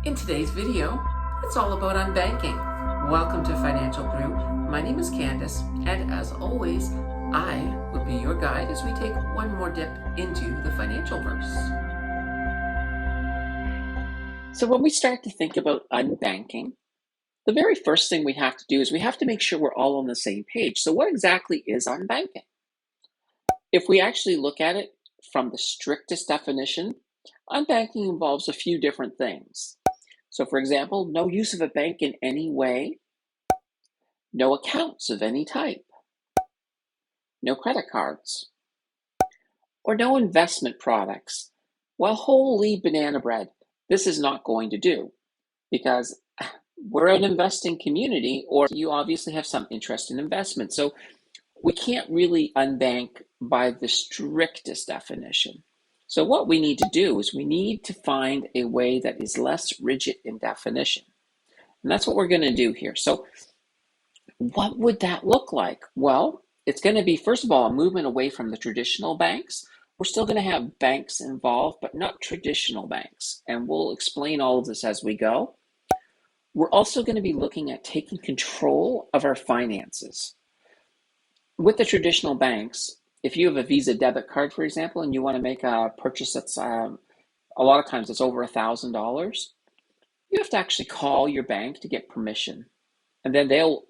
In today's video, it's all about unbanking. Welcome to Financial Group. My name is Candace, and as always, I will be your guide as we take one more dip into the financial verse. So when we start to think about unbanking, the very first thing we have to do is we have to make sure we're all on the same page. So what exactly is unbanking? If we actually look at it from the strictest definition, unbanking involves a few different things. So for example, no use of a bank in any way, no accounts of any type, no credit cards, or no investment products. Well, holy banana bread, this is not going to do because we're an investing community, or you obviously have some interest in investment. So we can't really unbank by the strictest definition. So what we need to do is we need to find a way that is less rigid in definition. And that's what we're going to do here. So what would that look like? Well, it's going to be, first of all, a movement away from the traditional banks. We're still going to have banks involved, but not traditional banks. And we'll explain all of this as we go. We're also going to be looking at taking control of our finances. With the traditional banks, if you have a Visa debit card, for example, and you want to make a purchase that's a lot of times it's over $1,000, you have to actually call your bank to get permission. And then they'll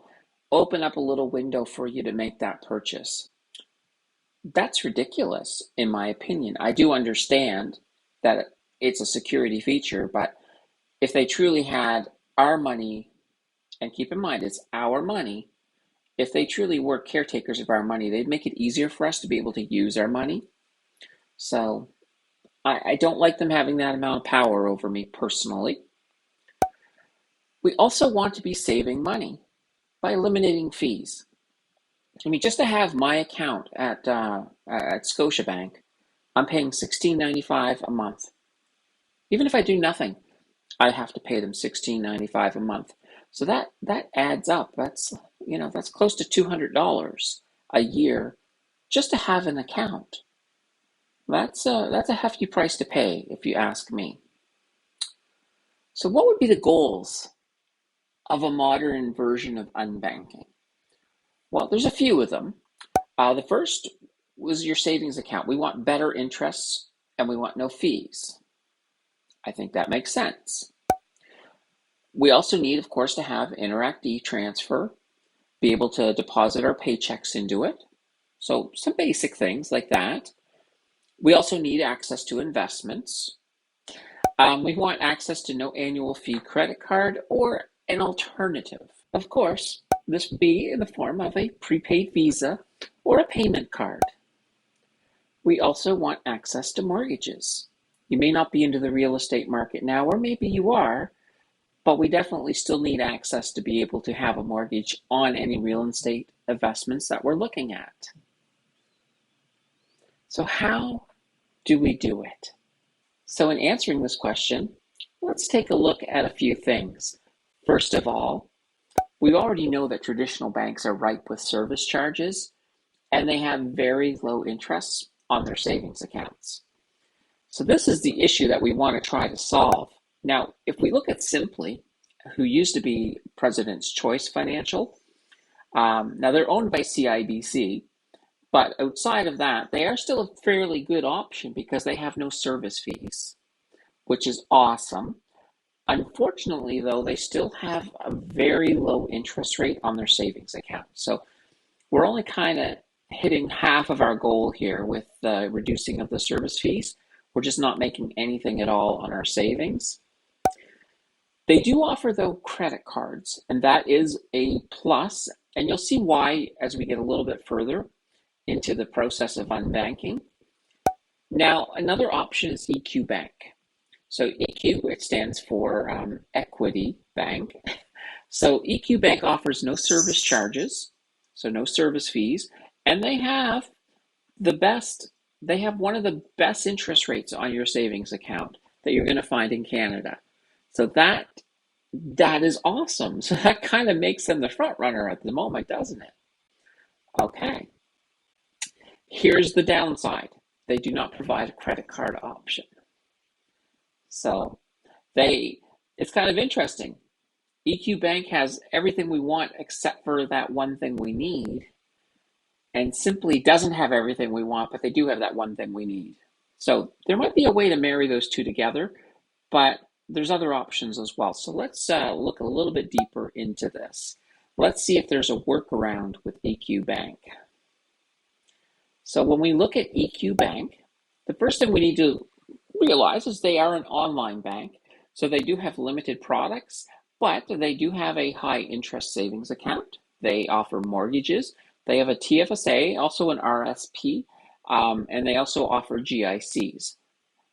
open up a little window for you to make that purchase. That's ridiculous, in my opinion. I do understand that it's a security feature, but if they truly had our money, and keep in mind, it's our money, if they truly were caretakers of our money, they'd make it easier for us to be able to use our money. So I don't like them having that amount of power over me personally. We also want to be saving money by eliminating fees. I mean, just to have my account at Scotiabank, I'm paying $16.95 a month. Even if I do nothing, I have to pay them $16.95 a month. So that adds up. That's close to $200 a year just to have an account. That's a hefty price to pay, if you ask me. So what would be the goals of a modern version of unbanking? Well, there's a few of them. The first was your savings account. We want better interests and we want no fees. I think that makes sense. We also need, of course, to have Interact e-transfer, be able to deposit our paychecks into it. So some basic things like that. We also need access to investments. We want access to no annual fee credit card or an alternative. Of course, this would be in the form of a prepaid Visa or a payment card. We also want access to mortgages. You may not be into the real estate market now, or maybe you are, but we definitely still need access to be able to have a mortgage on any real estate investments that we're looking at. So how do we do it? So in answering this question, let's take a look at a few things. First of all, we already know that traditional banks are ripe with service charges, and they have very low interests on their savings accounts. So this is the issue that we want to try to solve. Now, if we look at Simply, who used to be President's Choice Financial, now they're owned by CIBC, but outside of that, they are still a fairly good option because they have no service fees, which is awesome. Unfortunately, though, they still have a very low interest rate on their savings account. So we're only kind of hitting half of our goal here with the reducing of the service fees. We're just not making anything at all on our savings. They do offer, though, credit cards, and that is a plus. And you'll see why as we get a little bit further into the process of unbanking. Now, another option is EQ Bank. So EQ, it stands for Equity Bank. So EQ Bank offers no service charges, so no service fees, and they have one of the best interest rates on your savings account that you're going to find in Canada. So that is awesome. So that kind of makes them the front runner at the moment, doesn't it? Okay. Here's the downside. They do not provide a credit card option. So they It's kind of interesting. EQ Bank has everything we want except for that one thing we need, and Simply doesn't have everything we want, but they do have that one thing we need. So there might be a way to marry those two together, but there's other options as well. So let's look a little bit deeper into this. Let's see if there's a workaround with EQ Bank. So when we look at EQ Bank, the first thing we need to realize is they are an online bank. So they do have limited products, but they do have a high interest savings account. They offer mortgages. They have a TFSA, also an RSP, and they also offer GICs.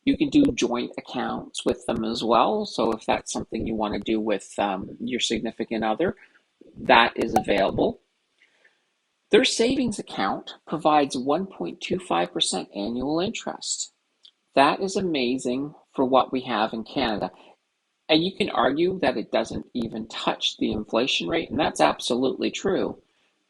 You can do joint accounts with them as well. So if that's something you want to do with your significant other, that is available. Their savings account provides 1.25% annual interest. That is amazing for what we have in Canada. And you can argue that it doesn't even touch the inflation rate, and that's absolutely true.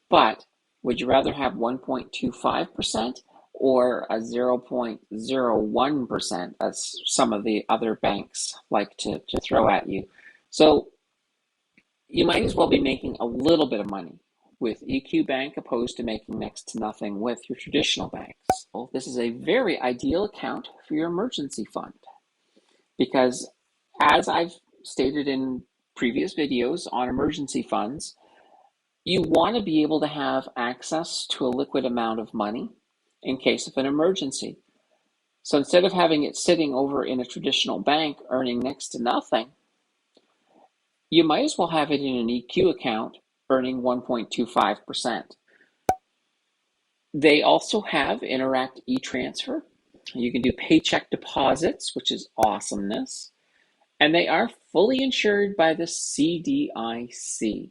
But would you rather have 1.25% or a 0.01%, as some of the other banks like to throw at you? So you might as well be making a little bit of money with EQ Bank opposed to making next to nothing with your traditional banks. Well, this is a very ideal account for your emergency fund because, as I've stated in previous videos on emergency funds, you want to be able to have access to a liquid amount of money in case of an emergency. So instead of having it sitting over in a traditional bank earning next to nothing, you might as well have it in an EQ account earning 1.25%. They also have Interact e-transfer. You can do paycheck deposits, which is awesomeness. And they are fully insured by the CDIC.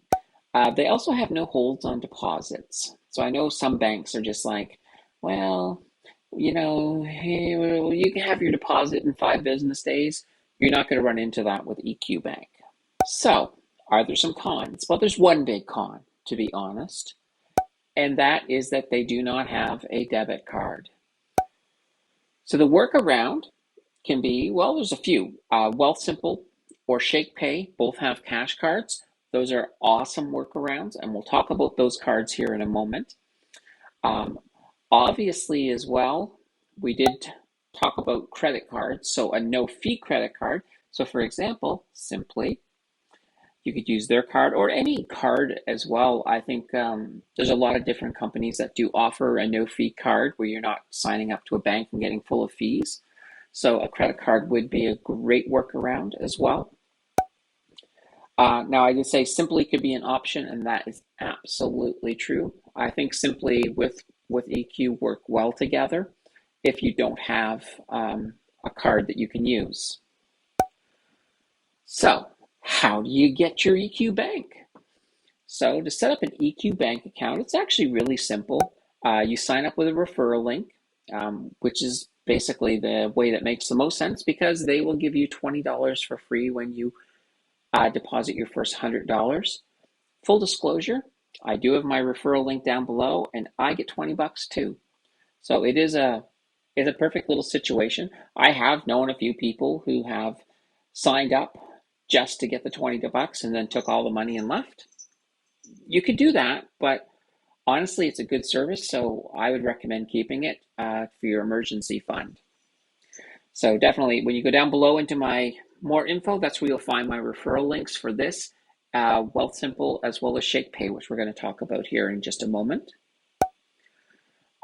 They also have no holds on deposits. So I know some banks are just like, well, hey, well, you can have your deposit in 5 business days. You're not going to run into that with EQ Bank. So, are there some cons? Well, there's one big con, to be honest, and that is that they do not have a debit card. So the workaround can be, well, there's a few. Wealthsimple or ShakePay both have cash cards. Those are awesome workarounds, and we'll talk about those cards here in a moment. Obviously, as well, we did talk about credit cards, so a no-fee credit card. So for example, Simply, you could use their card or any card as well. I think there's a lot of different companies that do offer a no-fee card where you're not signing up to a bank and getting full of fees. So a credit card would be a great workaround as well. Now, I did say Simply could be an option, and that is absolutely true. I think Simply with EQ work well together if you don't have a card that you can use. So, how do you get your EQ Bank? So to set up an EQ Bank account, it's actually really simple. You sign up with a referral link, which is basically the way that makes the most sense because they will give you $20 for free when you deposit your first $100. Full disclosure, I do have my referral link down below and I get $20 too. So it's a perfect little situation. I have known a few people who have signed up just to get the $20 and then took all the money and left. You could do that, but honestly, it's a good service, so I would recommend keeping it for your emergency fund. So definitely, when you go down below into my more info, that's where you'll find my referral links for this, Wealthsimple, as well as ShakePay, which we're going to talk about here in just a moment.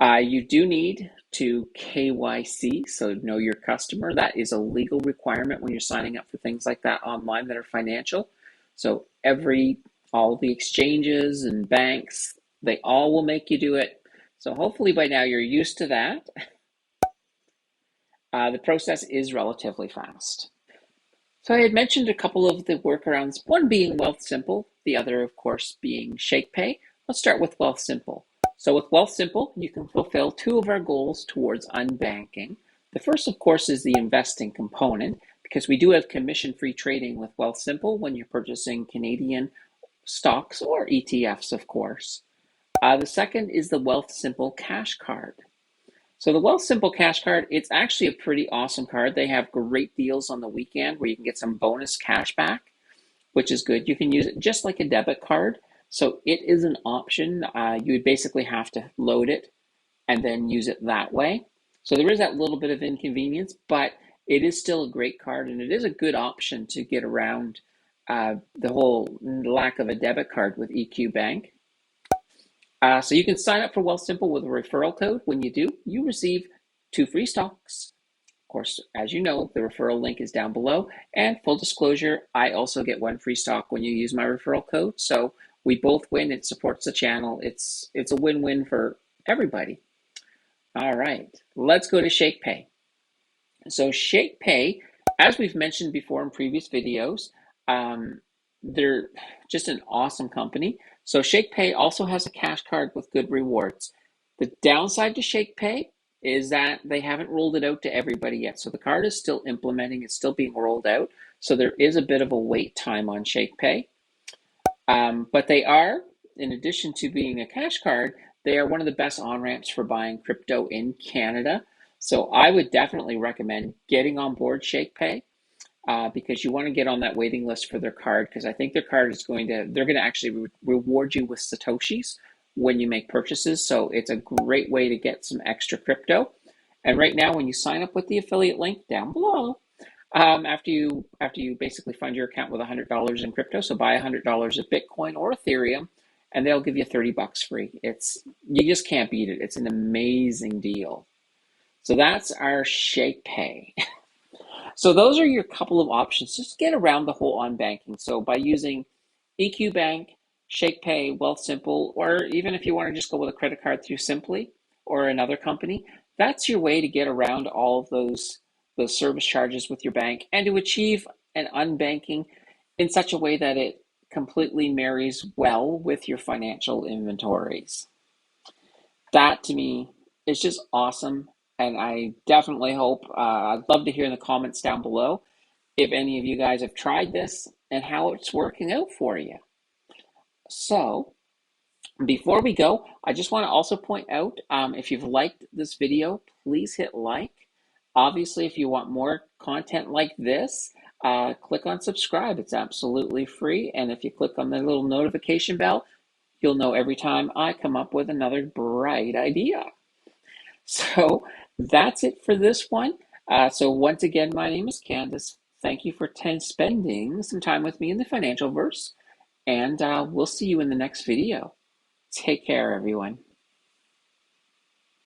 You do need to KYC, so know your customer. That is a legal requirement when you're signing up for things like that online that are financial. So all the exchanges and banks, they all will make you do it. So hopefully by now you're used to that. The process is relatively fast. So I had mentioned a couple of the workarounds, one being Wealthsimple, the other, of course, being ShakePay. Let's start with Wealthsimple. So with Wealthsimple, you can fulfill two of our goals towards unbanking. The first, of course, is the investing component, because we do have commission-free trading with Wealthsimple when you're purchasing Canadian stocks or ETFs, of course. The second is the Wealthsimple Cash Card. So the Wealthsimple Cash Card, it's actually a pretty awesome card. They have great deals on the weekend where you can get some bonus cash back, which is good. You can use it just like a debit card. So it is an option. You would basically have to load it and then use it that way. So there is that little bit of inconvenience, but it is still a great card, and it is a good option to get around the whole lack of a debit card with EQ Bank. So you can sign up for Wealthsimple with a referral code. When you do, you receive 2 free stocks. Of course, as you know, the referral link is down below. And full disclosure, I also get 1 free stock when you use my referral code. So we both win. It supports the channel. It's a win-win for everybody. All right, let's go to ShakePay. So ShakePay, as we've mentioned before in previous videos, they're just an awesome company. So ShakePay also has a cash card with good rewards. The downside to ShakePay is that they haven't rolled it out to everybody yet. So the card is still implementing, it's still being rolled out. So there is a bit of a wait time on ShakePay. But they are, in addition to being a cash card, they are one of the best on-ramps for buying crypto in Canada. So I would definitely recommend getting on board ShakePay because you want to get on that waiting list for their card, because I think their card is they're going to actually reward you with Satoshis when you make purchases. So it's a great way to get some extra crypto. And right now, when you sign up with the affiliate link down below, after you basically fund your account with $100 in crypto, so buy $100 of Bitcoin or Ethereum, and they'll give you $30 free. You just can't beat it. It's an amazing deal. So that's our ShakePay. So those are your couple of options just to get around the whole unbanking. So by using EQ Bank, ShakePay, Wealthsimple, or even if you want to just go with a credit card through Simply or another company, that's your way to get around all of those service charges with your bank and to achieve an unbanking in such a way that it completely marries well with your financial inventories. That to me is just awesome. And I definitely hope, I'd love to hear in the comments down below if any of you guys have tried this and how it's working out for you. So before we go, I just want to also point out, if you've liked this video, please hit like. Obviously, if you want more content like this, click on subscribe. It's absolutely free. And if you click on the little notification bell, you'll know every time I come up with another bright idea. So that's it for this one. So once again, my name is Candace. Thank you for spending some time with me in the financial verse, and we'll see you in the next video. Take care, everyone.